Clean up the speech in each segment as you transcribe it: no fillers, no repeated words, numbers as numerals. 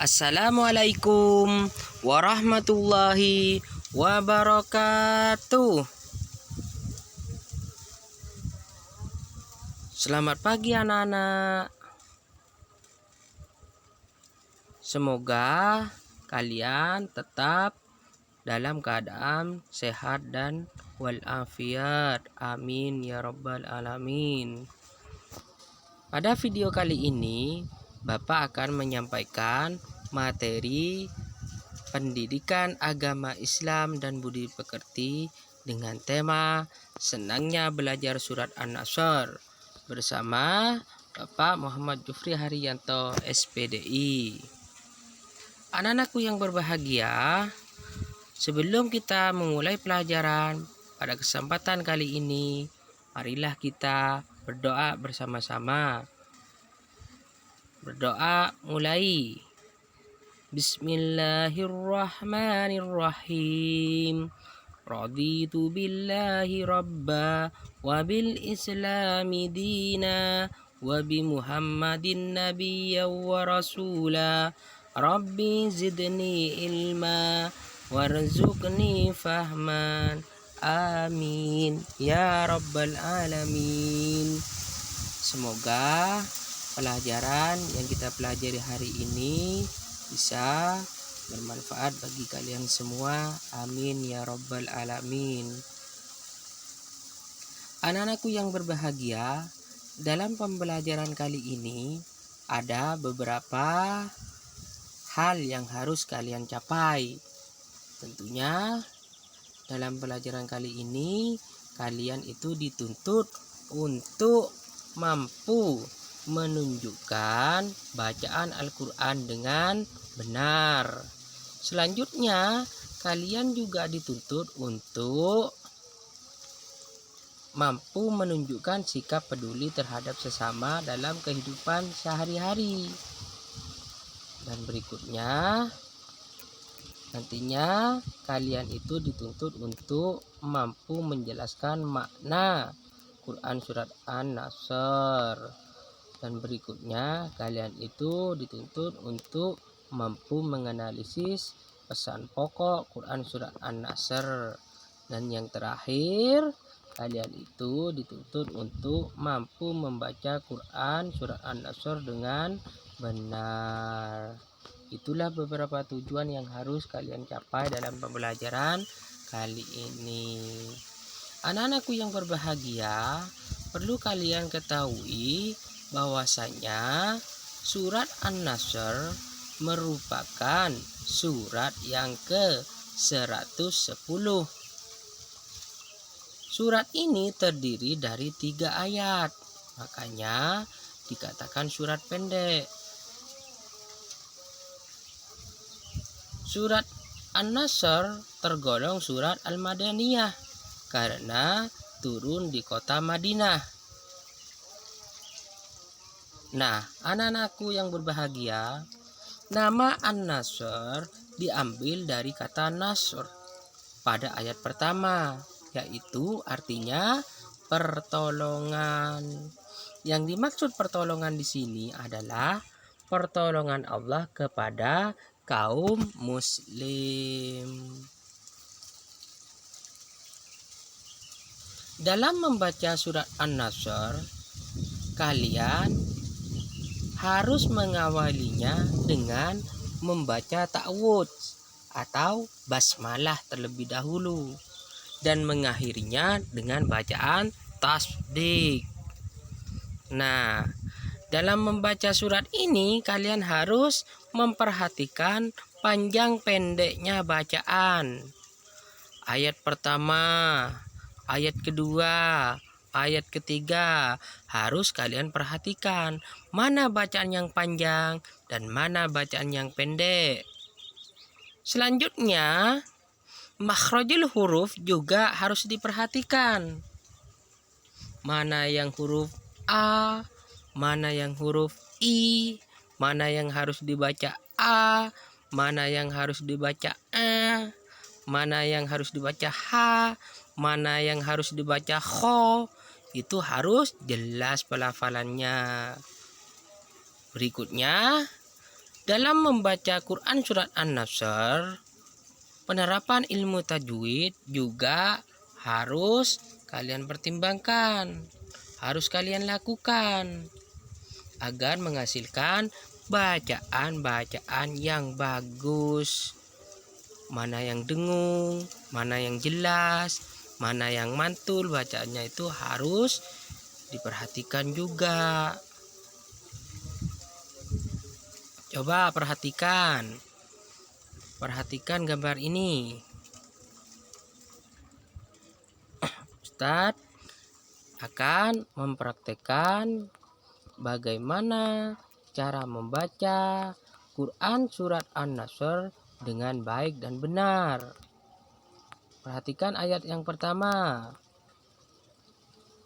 Assalamualaikum warahmatullahi wabarakatuh. Selamat pagi anak-anak. Semoga kalian tetap dalam keadaan sehat dan walafiat. Amin ya rabbal alamin. Pada video kali ini Bapak akan menyampaikan materi pendidikan agama Islam dan budi pekerti dengan tema senangnya belajar surat An-Nasr bersama Bapak Muhammad Jufri Haryanto SPDI. Anak-anakku yang berbahagia, sebelum kita memulai pelajaran pada kesempatan kali ini, marilah kita berdoa bersama-sama. Berdoa mulai. Bismillahirrahmanirrahim. Raditu billahi rabba wa bil islami dina wa bi muhammadin nabiyya wa rasula. Rabbi zidni ilma warzuqni fahman. Amin ya rabbal alamin. Semoga pelajaran yang kita pelajari hari ini bisa bermanfaat bagi kalian semua. Amin ya rabbal alamin. Anak-anakku yang berbahagia, dalam pembelajaran kali ini ada beberapa hal yang harus kalian capai. Tentunya dalam pelajaran kali ini kalian itu dituntut untuk mampu menunjukkan bacaan Al-Quran dengan benar. Selanjutnya kalian juga dituntut untuk mampu menunjukkan sikap peduli terhadap sesama dalam kehidupan sehari-hari. Dan berikutnya nantinya kalian itu dituntut untuk mampu menjelaskan makna Quran surat An-Nasr. Dan berikutnya kalian itu dituntut untuk mampu menganalisis pesan pokok Quran surat An-Nasr. Dan yang terakhir kalian itu dituntut untuk mampu membaca Quran surat An-Nasr dengan benar. Itulah beberapa tujuan yang harus kalian capai dalam pembelajaran kali ini. Anak-anakku yang berbahagia, perlu kalian ketahui bahwasanya surat An-Nasr merupakan surat yang ke-110. Surat ini terdiri dari 3 ayat, makanya dikatakan surat pendek. Surat An-Nasr tergolong surat Al-Madaniyah karena turun di kota Madinah. Nah, anak-anakku yang berbahagia, nama An-Nasr diambil dari kata Nasr pada ayat pertama, yaitu artinya pertolongan. Yang dimaksud pertolongan di sini adalah pertolongan Allah kepada kaum muslim. Dalam membaca surat An-Nasr, kalian harus mengawalinya dengan membaca ta'awudz atau basmalah terlebih dahulu dan mengakhirinya dengan bacaan tasbih. Nah, dalam membaca surat ini kalian harus memperhatikan panjang pendeknya bacaan. Ayat pertama, ayat kedua, ayat ketiga harus kalian perhatikan mana bacaan yang panjang dan mana bacaan yang pendek. Selanjutnya, makhrajul huruf juga harus diperhatikan. Mana yang huruf A, mana yang huruf I, mana yang harus dibaca A, mana yang harus dibaca A, mana yang harus dibaca H, mana yang harus dibaca Kho. Itu harus jelas pelafalannya. Berikutnya Dalam membaca Quran surat An-Nasr, penerapan ilmu tajwid juga harus kalian pertimbangkan, harus kalian lakukan agar menghasilkan bacaan-bacaan yang bagus. Mana yang dengung, mana yang jelas, mana yang mantul, bacaannya itu harus diperhatikan juga. Coba perhatikan gambar ini. Ustadz akan mempraktekkan bagaimana cara membaca Quran surat An-Nasr dengan baik dan benar. Perhatikan ayat yang pertama.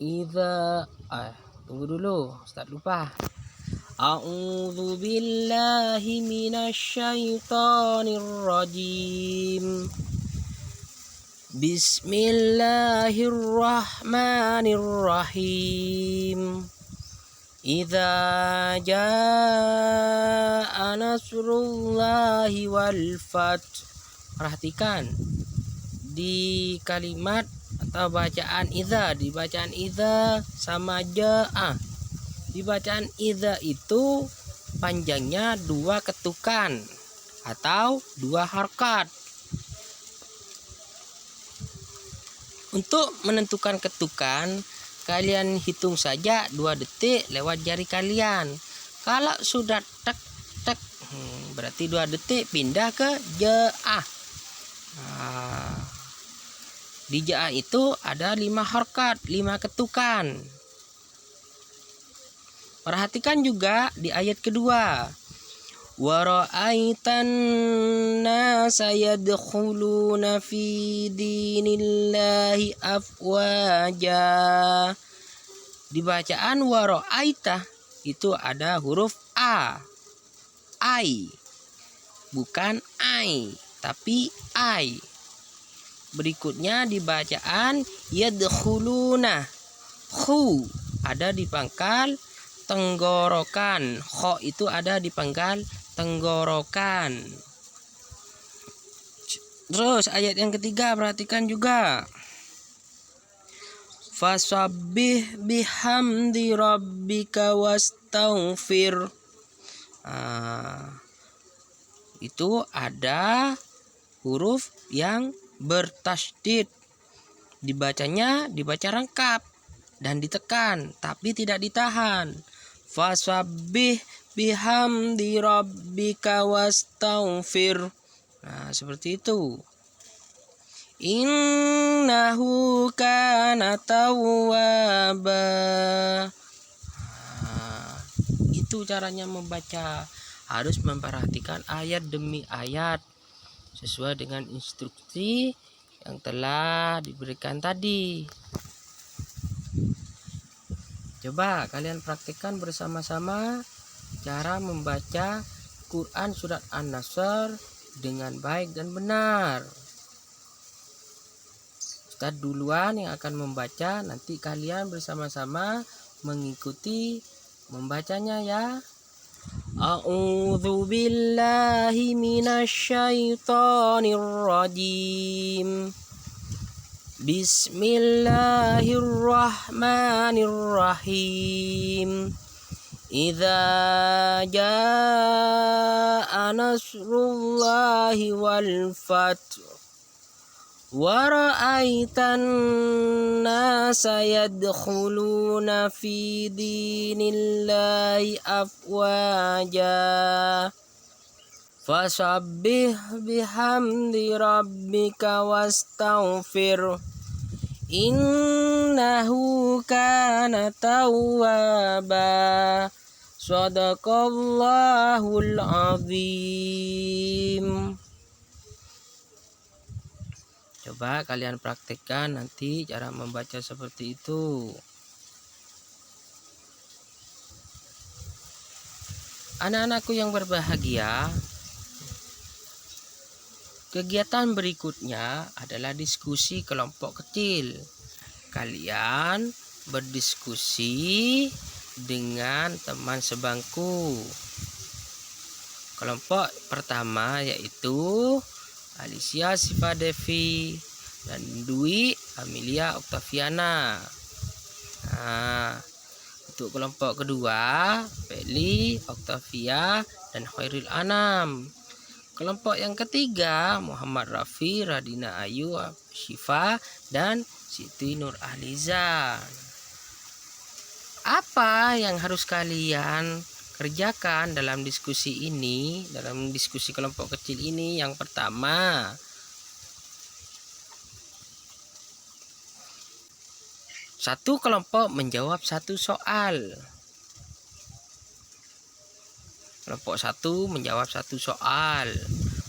Tunggu dulu, Ustadz lupa. A'udzu billahi minasyaitonir rajim. Bismillahirrahmanirrahim. Idza jaa nasrullahi wal fath. Perhatikan di kalimat atau bacaan idza, di bacaan idza sama jaa. Di bacaan idza itu panjangnya 2 ketukan atau 2 harkat. Untuk menentukan ketukan, kalian hitung saja 2 detik lewat jari kalian. Kalau sudah tek tek, berarti 2 detik pindah ke jaa. Di jaa itu ada 5 harkat, 5 ketukan. Perhatikan juga di ayat kedua. Wa ra'aitan nasa yadkhuluna fi dinillahi afwaja. Di bacaan wa ra'aita itu ada huruf a. Ai. Bukan ai, tapi ai. Berikutnya di bacaan yadkhuluna. Khu ada di pangkal tenggorokan. Kho itu ada di pangkal tenggorokan. Terus ayat yang ketiga perhatikan juga. Fasabbih bihamdi rabbika wastaghfir. Itu ada huruf yang bertasydid. Dibacanya dibaca rangkap dan ditekan tapi tidak ditahan. Fasabbih bihamdi rabbika wastaghfir. Nah, seperti itu. Innahu kana tawwaba. Itu caranya membaca. Harus memperhatikan ayat demi ayat sesuai dengan instruksi yang telah diberikan tadi. Coba kalian praktikkan bersama-sama cara membaca Quran surat An-Nasr dengan baik dan benar. Ustadz duluan yang akan membaca, nanti kalian bersama-sama mengikuti membacanya ya. A'udzu billahi minasyaitonir rajim. Bismillahirrahmanirrahim. Idza jaa nasrullahi wal fath wa ra'aitan nasa yadkhuluna fi dinillahi afwaja. Fasabbih bihamdi rabbika wastaghfir. Innahu kana tawwaba. Shadaqallahul azim. Coba kalian praktekkan nanti cara membaca seperti itu. Anak-anakku yang berbahagia, kegiatan berikutnya adalah diskusi kelompok kecil. Kalian berdiskusi dengan teman sebangku. Kelompok pertama yaitu Alicia Siva Devi dan Dwi Amelia Octaviana. Nah, untuk kelompok kedua Feli, Octavia, dan Khairil Anam. Kelompok yang ketiga Muhammad Rafi, Radina Ayu, Syifa, dan Siti Nur Ahliza. Apa yang harus kalian kerjakan dalam diskusi ini, dalam diskusi kelompok kecil ini? Yang pertama, satu kelompok menjawab satu soal. Kelompok 1 menjawab satu soal.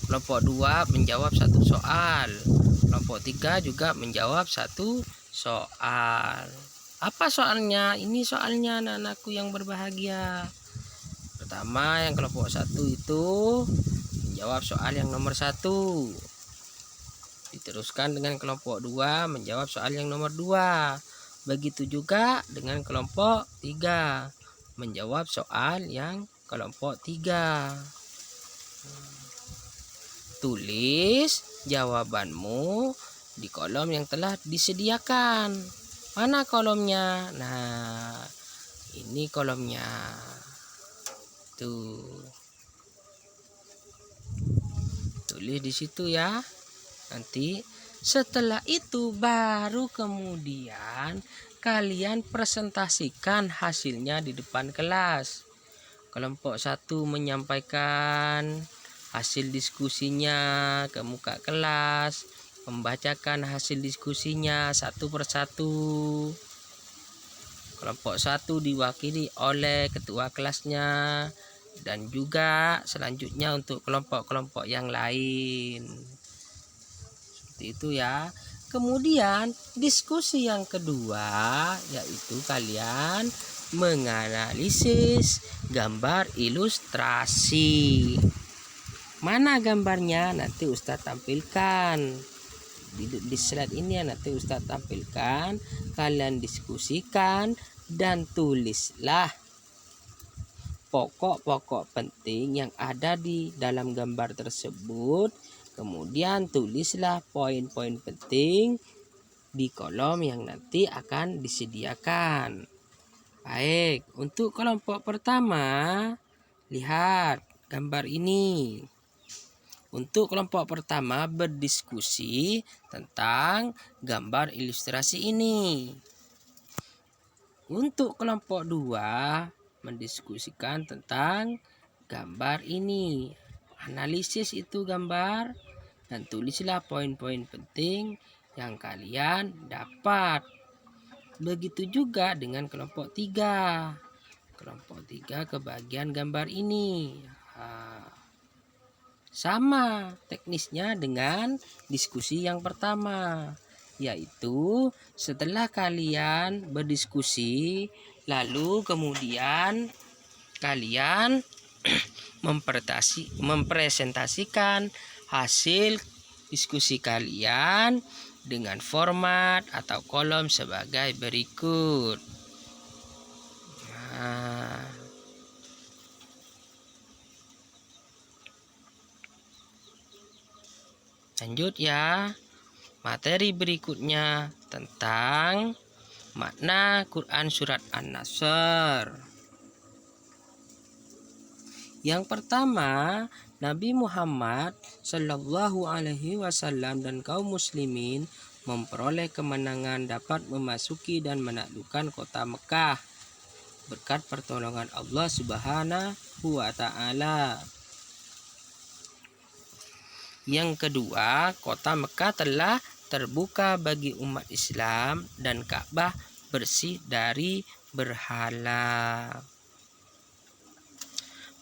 Kelompok 2 menjawab satu soal. Kelompok 3 juga menjawab satu soal. Apa soalnya? Ini soalnya anak-anakku yang berbahagia. Pertama, yang kelompok 1 itu menjawab soal yang nomor 1. Diteruskan dengan kelompok 2 menjawab soal yang nomor 2. Begitu juga dengan kelompok 3 menjawab soal yang kelompok 3. Tulis jawabanmu di kolom yang telah disediakan. Mana kolomnya? Nah, ini kolomnya. Tuh. Tulis di situ ya. Nanti setelah itu baru kemudian kalian presentasikan hasilnya di depan kelas. Kelompok 1 menyampaikan hasil diskusinya ke muka kelas, membacakan hasil diskusinya satu persatu. Kelompok 1 diwakili oleh ketua kelasnya dan juga selanjutnya untuk kelompok-kelompok yang lain. Seperti itu ya. Kemudian diskusi yang kedua yaitu kalian menganalisis gambar ilustrasi. Mana gambarnya? Nanti Ustadz tampilkan di slide ini ya, nanti Ustadz tampilkan. Kalian diskusikan dan tulislah pokok-pokok penting yang ada di dalam gambar tersebut. Kemudian tulislah poin-poin penting di kolom yang nanti akan disediakan. Baik, untuk kelompok pertama, lihat gambar ini. Untuk kelompok pertama berdiskusi tentang gambar ilustrasi ini. Untuk kelompok 2 mendiskusikan tentang gambar ini. Analisis itu gambar dan tulislah poin-poin penting yang kalian dapat. Begitu juga dengan kelompok 3. Kelompok 3 kebagian gambar ini. Sama teknisnya dengan diskusi yang pertama, yaitu setelah kalian berdiskusi, lalu kemudian kalian mempresentasikan hasil diskusi kalian dengan format atau kolom sebagai berikut. Nah, lanjut ya. Materi berikutnya tentang makna Quran surat An-Nasr. Yang pertama, Nabi Muhammad Shallallahu Alaihi Wasallam dan kaum muslimin memperoleh kemenangan dapat memasuki dan menaklukkan kota Mekah berkat pertolongan Allah Subhanahu wa Ta'ala. Yang kedua, kota Mekah telah terbuka bagi umat Islam dan Ka'bah bersih dari berhala.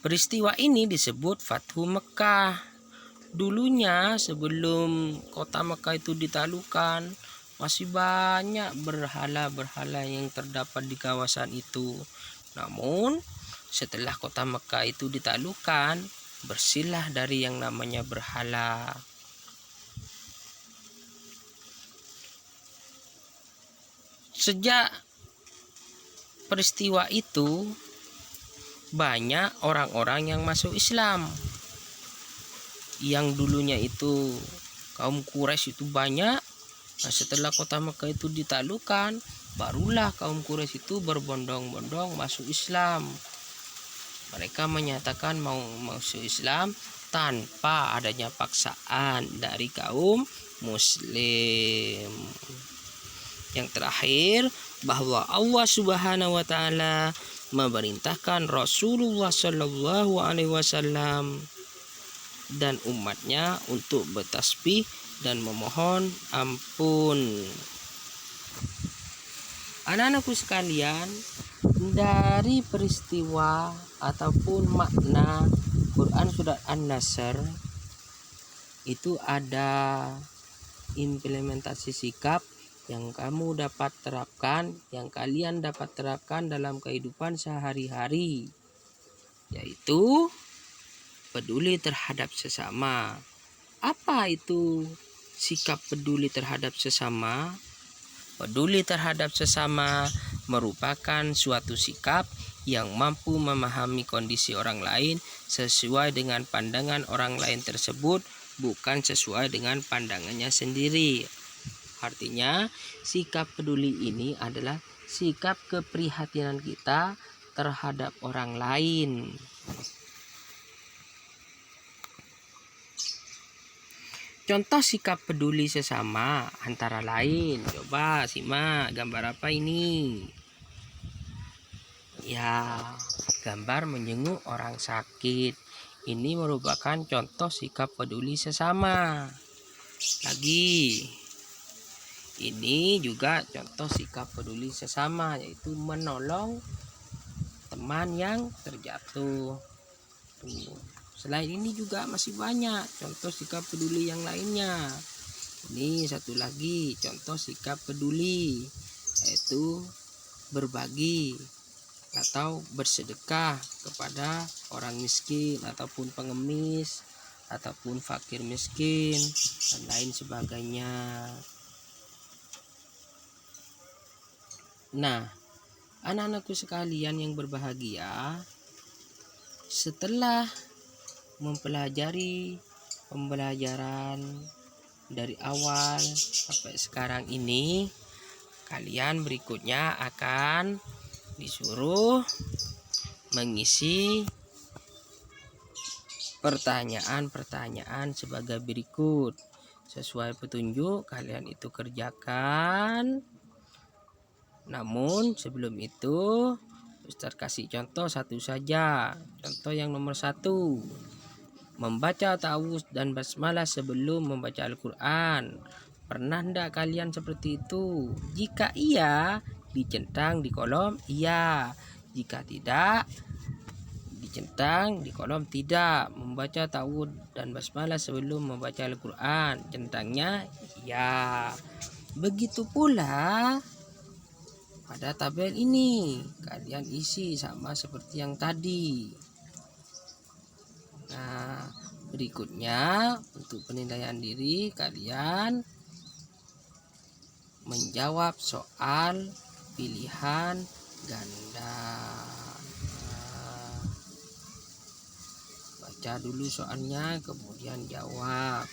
Peristiwa ini disebut Fathu Mekah. Dulunya sebelum kota Mekah itu ditaklukkan, masih banyak berhala-berhala yang terdapat di kawasan itu. Namun setelah kota Mekah itu ditaklukkan, bersihlah dari yang namanya berhala. Sejak peristiwa itu banyak orang-orang yang masuk Islam. yang dulunya itu kaum Quraisy itu banyak. Nah, setelah kota Mekah itu ditaklukkan, barulah kaum Quraisy itu berbondong-bondong masuk Islam. Mereka menyatakan mau masuk Islam tanpa adanya paksaan dari kaum Muslim. Yang terakhir, bahwa Allah Subhanahu wa taala memerintahkan Rasulullah Shallallahu alaihi wasallam dan umatnya untuk bertasbih dan memohon ampun. Anak-anakku sekalian, dari peristiwa ataupun makna Quran surat An-Nasr itu ada implementasi sikap yang kamu dapat terapkan, yang kalian dapat terapkan dalam kehidupan sehari-hari, yaitu peduli terhadap sesama. Apa itu sikap peduli terhadap sesama? Peduli terhadap sesama merupakan suatu sikap yang mampu memahami kondisi orang lain sesuai dengan pandangan orang lain tersebut, bukan sesuai dengan pandangannya sendiri. Artinya, sikap peduli ini adalah sikap keprihatinan kita terhadap orang lain. Contoh sikap peduli sesama antara lain, coba simak gambar apa ini? Ya, gambar menjenguk orang sakit. Ini merupakan contoh sikap peduli sesama. Lagi, ini juga contoh sikap peduli sesama, yaitu menolong teman yang terjatuh. Tuh. Selain ini juga masih banyak contoh sikap peduli yang lainnya. Ini satu lagi contoh sikap peduli, yaitu berbagi atau bersedekah kepada orang miskin ataupun pengemis ataupun fakir miskin dan lain sebagainya. Nah, anak-anakku sekalian yang berbahagia, setelah mempelajari pembelajaran dari awal sampai sekarang ini, kalian berikutnya akan disuruh mengisi pertanyaan-pertanyaan sebagai berikut. Sesuai petunjuk kalian itu kerjakan. Namun sebelum itu Ustaz kasih contoh satu saja. Contoh yang nomor 1, membaca ta'awudz dan basmalah sebelum membaca Al-Quran. Pernah tidak kalian seperti itu? Jika iya, dicentang di kolom iya. Jika tidak, dicentang di kolom tidak. Membaca ta'awudz dan basmalah sebelum membaca Al-Quran, centangnya iya. Begitu pula pada tabel ini, kalian isi sama seperti yang tadi. Nah, berikutnya untuk penilaian diri, kalian menjawab soal pilihan ganda. Nah, baca dulu soalnya, kemudian jawab.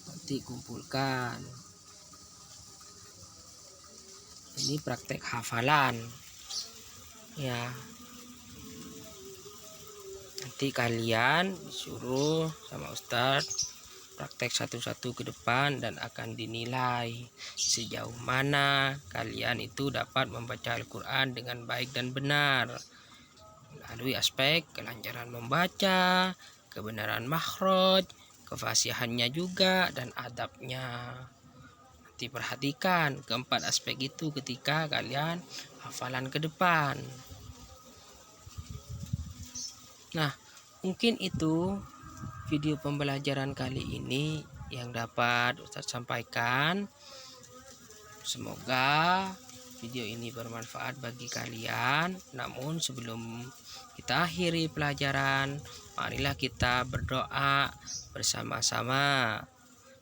Nanti kumpulkan. Ini praktek hafalan ya. Nanti kalian disuruh sama Ustadz praktek satu-satu ke depan dan akan dinilai sejauh mana kalian itu dapat membaca Al-Quran dengan baik dan benar melalui aspek kelancaran membaca, kebenaran makhraj, kefasihannya juga, dan adabnya. Perhatikan keempat aspek itu ketika kalian hafalan ke depan. Nah, mungkin itu video pembelajaran kali ini yang dapat Ustaz sampaikan. Semoga video ini bermanfaat bagi kalian. Namun sebelum kita akhiri pelajaran, marilah kita berdoa bersama-sama.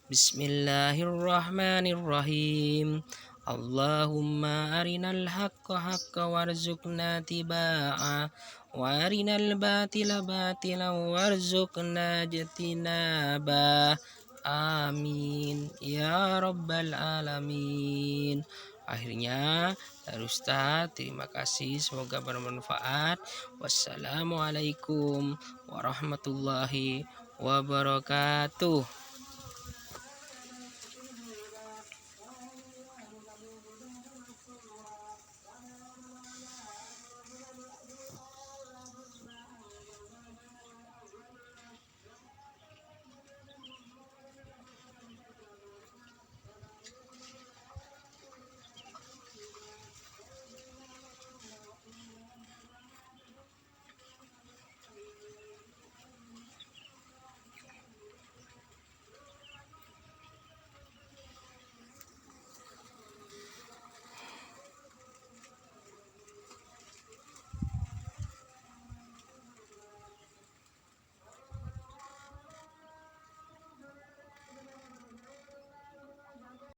Bismillahirrahmanirrahim. Allahumma arinal haqqa haqqa warzuqna tiba'a warinal batila batila warzuqna jatinaba. Amin ya rabbal alamin. Akhirnya dari Ustadz, terima kasih, semoga bermanfaat. Wassalamualaikum warahmatullahi wabarakatuh.